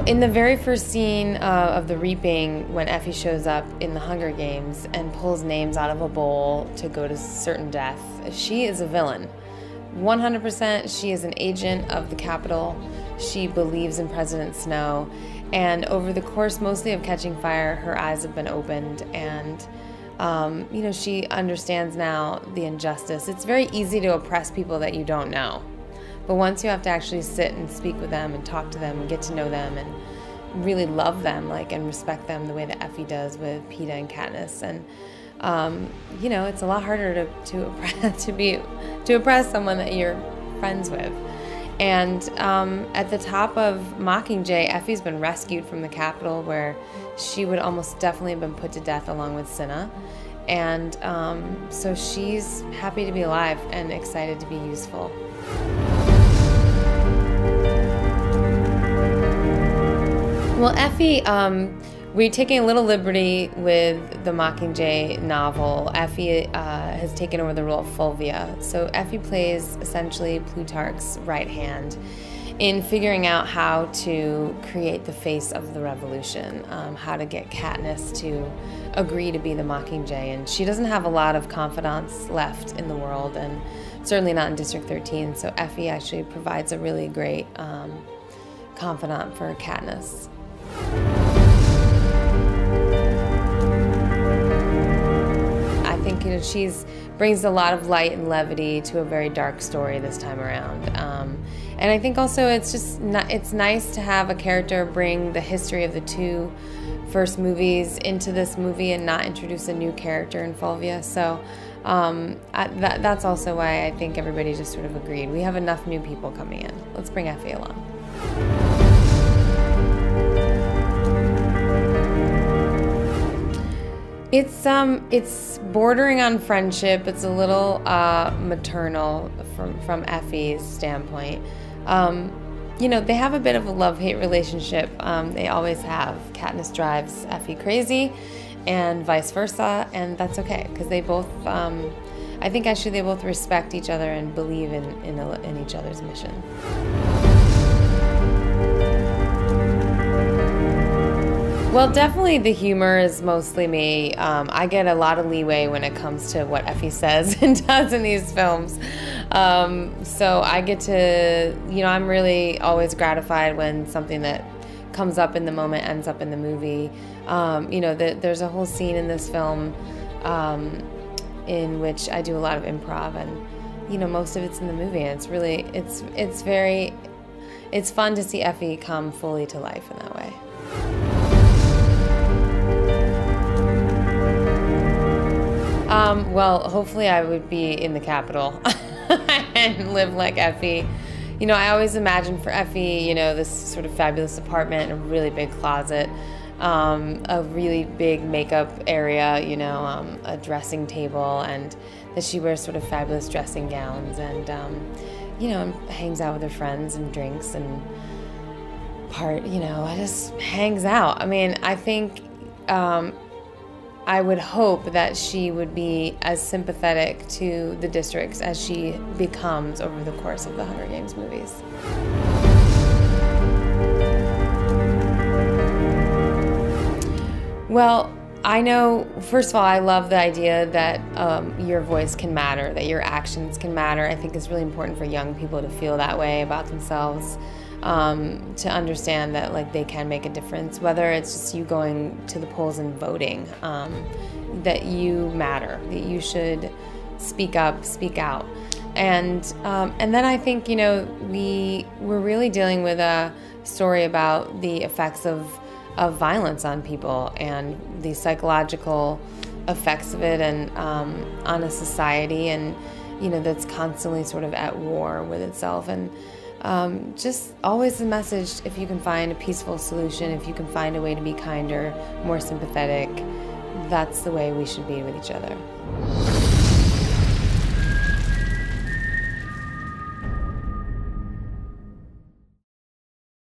in the very first scene of The Reaping, when Effie shows up in the Hunger Games and pulls names out of a bowl to go to certain death, she is a villain. 100% she is an agent of the Capitol. She believes in President Snow. And over the course mostly of Catching Fire, her eyes have been opened, and she understands now the injustice. It's very easy to oppress people that you don't know. But once you have to actually sit and speak with them and talk to them and get to know them and really love them, and respect them the way that Effie does with Peeta and Katniss, and it's a lot harder to oppress someone that you're friends with. And at the top of Mockingjay, Effie's been rescued from the Capitol, where she would almost definitely have been put to death along with Cinna. And so she's happy to be alive and excited to be useful. Well, Effie, we're taking a little liberty with the Mockingjay novel. Effie has taken over the role of Fulvia. So Effie plays essentially Plutarch's right hand in figuring out how to create the face of the revolution, how to get Katniss to agree to be the Mockingjay. And she doesn't have a lot of confidants left in the world, and certainly not in District 13. So Effie actually provides a really great confidant for Katniss. I think she brings a lot of light and levity to a very dark story this time around, and I think also it's nice to have a character bring the history of the two first movies into this movie and not introduce a new character in Fulvia. So that's also why I think everybody just sort of agreed. We have enough new people coming in. Let's bring Effie along. It's bordering on friendship. It's a little maternal from Effie's standpoint. They have a bit of a love-hate relationship. They always have. Katniss drives Effie crazy, and vice versa, and that's okay because they both, I think actually they both respect each other and believe in each other's mission. Well, definitely the humor is mostly me. I get a lot of leeway when it comes to what Effie says and does in these films. So I get to, I'm really always gratified when something that comes up in the moment ends up in the movie. There's a whole scene in this film in which I do a lot of improv, and, most of it's in the movie. And it's really, it's fun to see Effie come fully to life in that way. Well, hopefully I would be in the Capitol and live like Effie. I always imagined for Effie, this sort of fabulous apartment, a really big closet, a really big makeup area, a dressing table, and that she wears sort of fabulous dressing gowns and, hangs out with her friends and drinks and just hangs out. I mean, I think, I would hope that she would be as sympathetic to the districts as she becomes over the course of the Hunger Games movies. Well, I know, first of all, I love the idea that your voice can matter, that your actions can matter. I think it's really important for young people to feel that way about themselves. To understand that they can make a difference, whether it's just you going to the polls and voting, that you matter, that you should speak up, speak out. And then I think, we're really dealing with a story about the effects of violence on people and the psychological effects of it and on a society, and that's constantly sort of at war with itself. And just always the message, if you can find a peaceful solution, if you can find a way to be kinder, more sympathetic, that's the way we should be with each other.